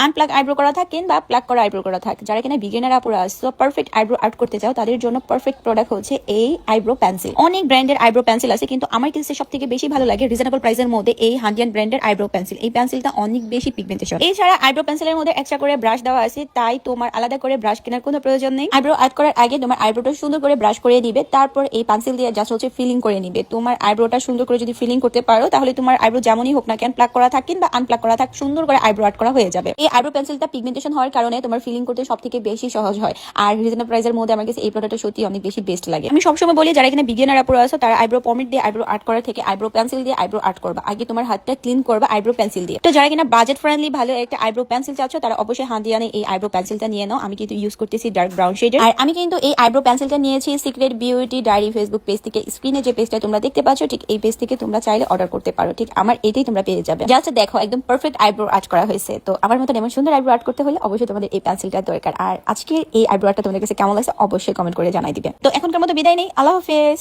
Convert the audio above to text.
Unplug eyebrow করা থাক কিংবা প্লাগ করা আইব্রো করা থাক, যারা কিনা বিগিনার আপুরা আসছো পারফেক্ট আইব্রো আর্ট করতে চাও, তাদের জন্য পারফেক্ট প্রোডাক্ট হচ্ছে এই আইব্রো পেন্সিল। অনেক ব্র্যান্ডের আইব্রো পেন্সিল আছে, কিন্তু আমার কাছে সব থেকে বেশি ভালো লাগে রিজনেবল প্রাইসের মধ্যে এই হান্ডিয়ান ব্র্যান্ডের আইব্রো পেন্সিল। এই পেন্সিলটা অনেক বেশি পিগমেন্টেশন। এছাড়া আইব্রো পেন্সিলের মধ্যে এক্সট্রা করে ব্রাশ দেওয়া আছে, তাই তোমার আলাদা করে ব্রাশ কেনার কোনো প্রয়োজন নেই। আইব্রো আর্ট করার আগে তোমার আইব্রোটা সুন্দর করে ব্রাশ করে দিবে, তারপর এই পেন্সিল দিয়ে জাস্ট হচ্ছে ফিলিং করে নিবে। তোমার আইব্রোটা সুন্দর করে যদি ফিলিং করতে পারো, তাহলে তোমার আইব্রো যেমনই হোক না কেন, প্লাগ করা থাক কিংবা আনপ্লাগ করা থাক, সুন্দর করে আইব্রো আর্ট করা হয়ে যাবে। এই আইব্রো পেন্সিলটা পিগমেন্টেশন হওয়ার কারণে তোমার ফিলিং করতে সব থেকে বেশি সহজ হয়। আর রিজনেবল প্রাইসের মধ্যে আমার কাছে এই প্রোডাক্টটা সত্যি অনেক বেশি বেস্ট লাগে। আমি সবসময় বলি যারা এখানে বিগিনার আপুরা আছো, তারা আইব্রো পমিট দিয়ে আইব্রো আর্ট করার থেকে আইব্রো পেন্সিল দিয়ে আইব্রো আর্ট করবা। আগে তোমার হাতটা ক্লিন করবা আইব্রো পেন্সিল দিয়ে। তো যারা কিনা বাজেট ফ্রেন্ডলি ভালো একটা আইব্রো পেন্সিল চাচ্ছ, তারা অবশ্যই হান্ডিয়ানে এই আইব্রো পেন্সিলটা নিয়ে নাও। আমি কিন্তু ইউজ করতেছি ডার্ক ব্রাউন শেডের। আর আমি কিন্তু এই আইব্রো পেন্সিলটা নিয়েছি secret beauty diary Facebook page থেকে। স্ক্রিনে যে পেজটা তোমরা দেখতে পাচ্ছ, ঠিক এই পেজ থেকে তোমরা চাইলে অর্ডার করতে পারো। ঠিক আমার এটাই তোমরা পেয়ে যাবে। জাস্ট দেখো একদম পারফেক্ট আইব্রো আর্ট করা হয়েছে। তো আমার মতন এমন সুন্দর আইব্রো আর্ট করতে হলে অবশ্যই তোমাদের এই পেন্সিলটা দরকার। আর আজকে এই আইব্রো আর্টটা তোমাদের কাছে কেমন লাগছে অবশ্যই কমেন্ট করে জানাই দিবে। তো এখনকার মতো বিদায় নেই, আল্লাহ হাফেজ।